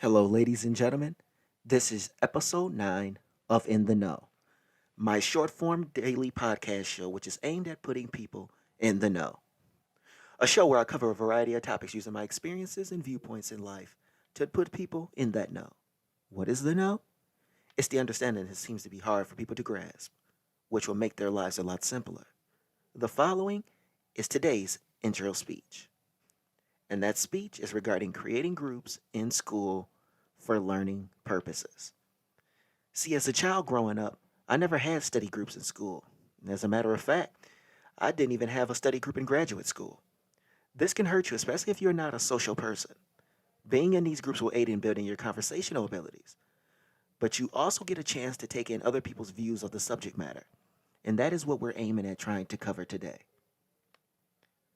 Hello, ladies and gentlemen. This is episode 9 of In the Know, my short form daily podcast show, which is aimed at putting people in the know. A show where I cover a variety of topics using my experiences and viewpoints in life to put people in that know. What is the know? It's the understanding that seems to be hard for people to grasp, which will make their lives a lot simpler. The following is today's intro speech, and that speech is regarding creating groups in school for learning purposes. See, as a child growing up, I never had study groups in school. As a matter of fact, I didn't even have a study group in graduate school. This can hurt you, especially if you're not a social person. Being in these groups will aid in building your conversational abilities, but you also get a chance to take in other people's views of the subject matter. And that is what we're aiming at trying to cover today.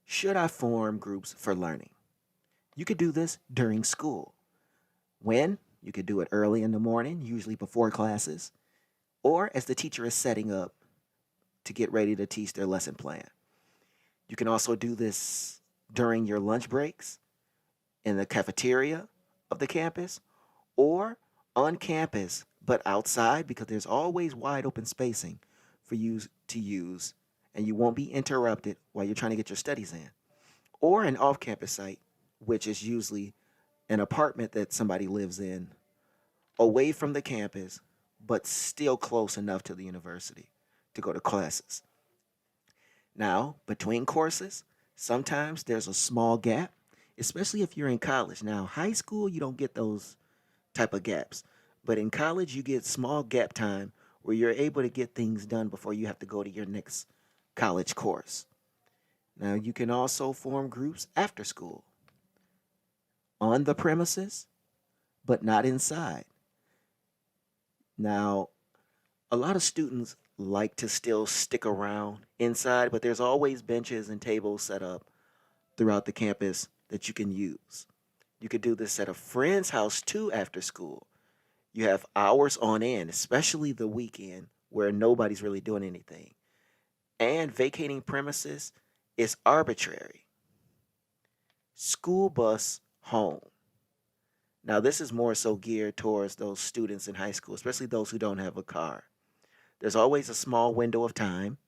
Should I form groups for learning? You could do this during school. When? You could do it early in the morning, usually before classes, or as the teacher is setting up to get ready to teach their lesson plan. You can also do this during your lunch breaks, in the cafeteria of the campus, or on campus, but outside because there's always wide open spacing for you to use and you won't be interrupted while you're trying to get your studies in. Or an off campus site, which is usually an apartment that somebody lives in away from the campus, but still close enough to the university to go to classes. Now, between courses, sometimes there's a small gap, especially if you're in college. Now, high school, you don't get those type of gaps, but in college, you get small gap time where you're able to get things done before you have to go to your next college course. Now, you can also form groups after school on the premises, but not inside. Now, a lot of students like to still stick around inside, but there's always benches and tables set up throughout the campus that you can use. You could do this at a friend's house too after school. You have hours on end, especially the weekend where nobody's really doing anything. And vacating premises is arbitrary. School bus home. Now, this is more so geared towards those students in high school, especially those who don't have a car. There's always a small window of time,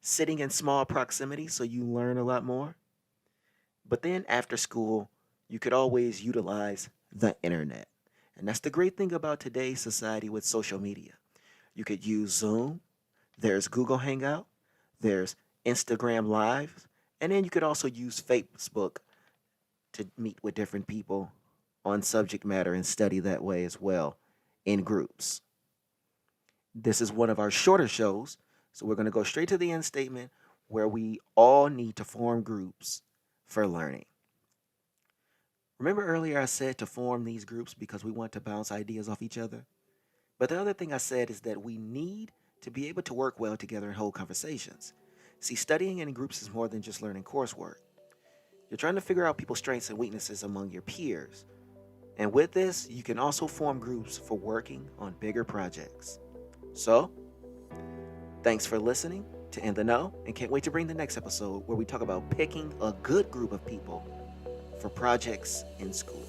sitting in small proximity so you learn a lot more. But then after school, you could always utilize the internet. And that's the great thing about today's society with social media. You could use Zoom, there's Google Hangout, there's Instagram Live, and then you could also use Facebook to meet with different people on subject matter and study that way as well in groups. This is one of our shorter shows, so we're going to go straight to the end statement where we all need to form groups for learning. Remember earlier I said to form these groups because we want to bounce ideas off each other? But the other thing I said is that we need to be able to work well together and hold conversations. See, studying in groups is more than just learning coursework. You're trying to figure out people's strengths and weaknesses among your peers. And with this, you can also form groups for working on bigger projects. So, thanks for listening to In the Know, and can't wait to bring the next episode where we talk about picking a good group of people for projects in school.